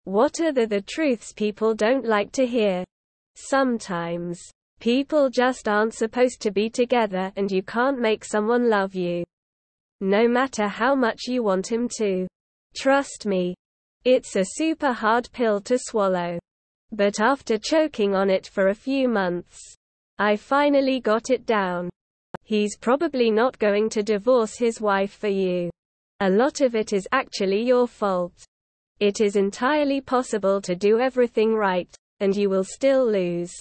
What are the truths people don't like to hear? Sometimes people just aren't supposed to be together, and you can't make someone love you, no matter how much you want him to. Trust me, it's a super hard pill to swallow. But after choking on it for a few months, I finally got it down. He's probably not going to divorce his wife for you. A lot of it is actually your fault. It is entirely possible to do everything right, and you will still lose.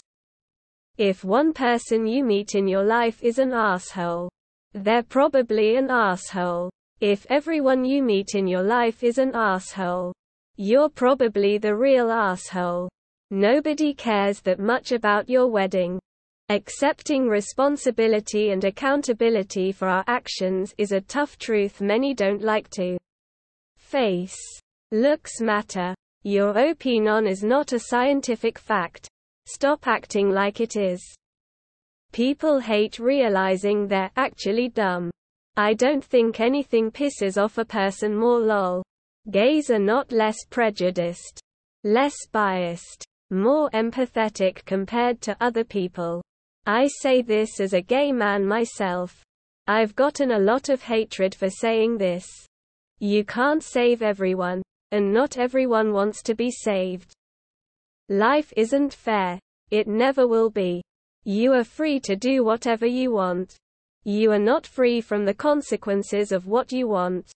If one person you meet in your life is an asshole, they're probably an asshole. If everyone you meet in your life is an asshole, you're probably the real asshole. Nobody cares that much about your wedding. Accepting responsibility and accountability for our actions is a tough truth many don't like to face. Looks matter. Your opinion is not a scientific fact. Stop acting like it is. People hate realizing they're actually dumb. I don't think anything pisses off a person more. Lol. Gays are not less prejudiced, less biased, more empathetic compared to other people. I say this as a gay man myself. I've gotten a lot of hatred for saying this. You can't save everyone, and not everyone wants to be saved. Life isn't fair. It never will be. You are free to do whatever you want. You are not free from the consequences of what you want.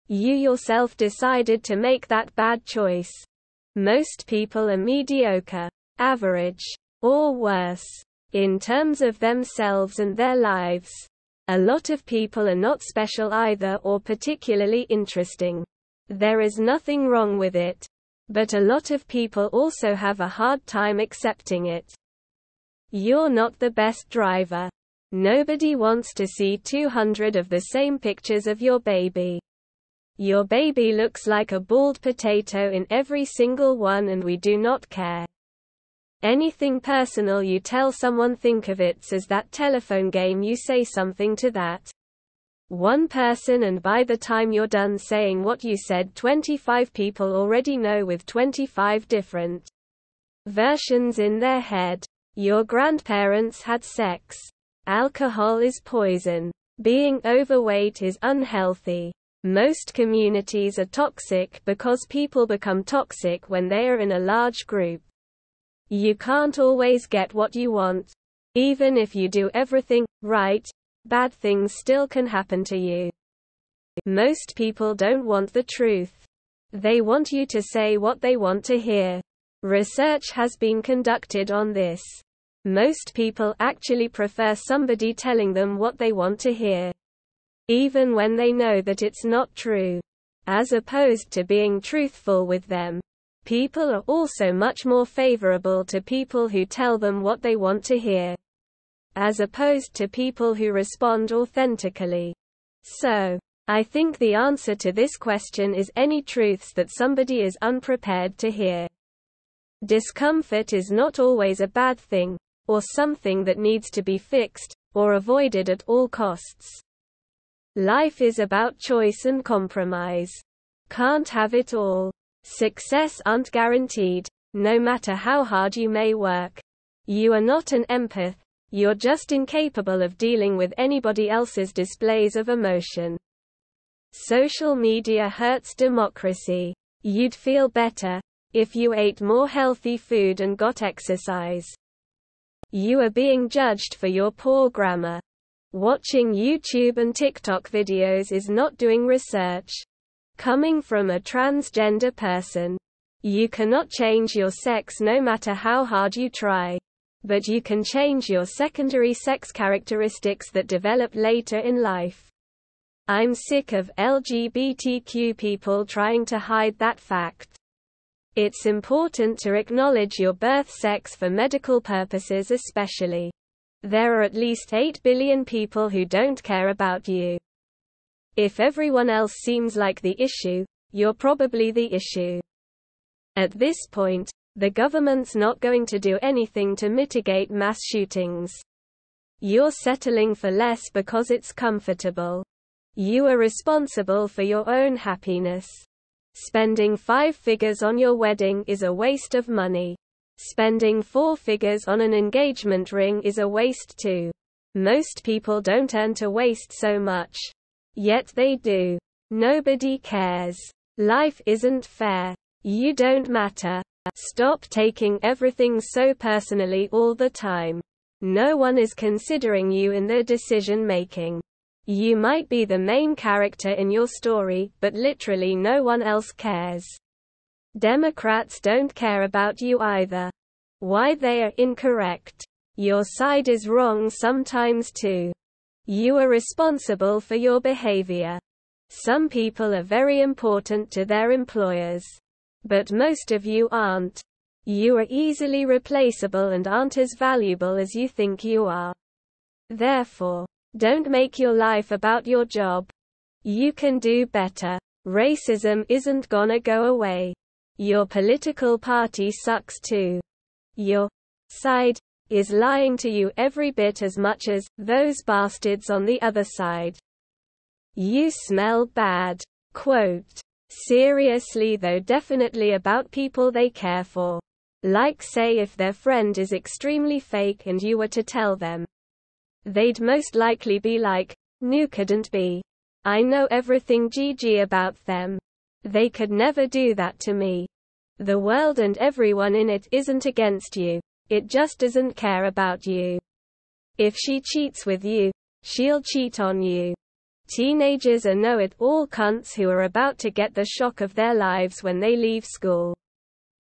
You yourself decided to make that bad choice. Most people are mediocre, average, or worse, in terms of themselves and their lives. A lot of people are not special either or particularly interesting. There is nothing wrong with it. But a lot of people also have a hard time accepting it. You're not the best driver. Nobody wants to see 200 of the same pictures of your baby. Your baby looks like a bald potato in every single one, and we do not care. Anything personal you tell someone, think of it as that telephone game. You say something to that one person, and by the time you're done saying what you said, 25 people already know with 25 different versions in their head. Your grandparents had sex. Alcohol is poison. Being overweight is unhealthy. Most communities are toxic because people become toxic when they are in a large group. You can't always get what you want. Even if you do everything right, bad things still can happen to you. Most people don't want the truth. They want you to say what they want to hear. Research has been conducted on this. Most people actually prefer somebody telling them what they want to hear, even when they know that it's not true, as opposed to being truthful with them. People are also much more favorable to people who tell them what they want to hear, as opposed to people who respond authentically. So, I think the answer to this question is any truths that somebody is unprepared to hear. Discomfort is not always a bad thing, or something that needs to be fixed, or avoided at all costs. Life is about choice and compromise. Can't have it all. Success aren't guaranteed, no matter how hard you may work. You are not an empath, you're just incapable of dealing with anybody else's displays of emotion. Social media hurts democracy. You'd feel better if you ate more healthy food and got exercise. You are being judged for your poor grammar. Watching YouTube and TikTok videos is not doing research. Coming from a transgender person, you cannot change your sex no matter how hard you try. But you can change your secondary sex characteristics that develop later in life. I'm sick of LGBTQ people trying to hide that fact. It's important to acknowledge your birth sex for medical purposes especially. There are at least 8 billion people who don't care about you. If everyone else seems like the issue, you're probably the issue. At this point, the government's not going to do anything to mitigate mass shootings. You're settling for less because it's comfortable. You are responsible for your own happiness. Spending 5 figures on your wedding is a waste of money. Spending 4 figures on an engagement ring is a waste too. Most people don't earn to waste so much. Yet they do. Nobody cares. Life isn't fair. You don't matter. Stop taking everything so personally all the time. No one is considering you in their decision making. You might be the main character in your story, but literally no one else cares. Democrats don't care about you either. Why, they are incorrect. Your side is wrong sometimes too. You are responsible for your behavior. Some people are very important to their employers. But most of you aren't. You are easily replaceable and aren't as valuable as you think you are. Therefore, don't make your life about your job. You can do better. Racism isn't gonna go away. Your political party sucks too. Your side is lying to you every bit as much as those bastards on the other side. You smell bad. Quote. Seriously though, definitely about people they care for. Like, say if their friend is extremely fake and you were to tell them, they'd most likely be like, "No, couldn't be. I know everything GG about them. They could never do that to me. The world and everyone in it isn't against you. It just doesn't care about you. If she cheats with you, she'll cheat on you." Teenagers are know-it-all cunts who are about to get the shock of their lives when they leave school.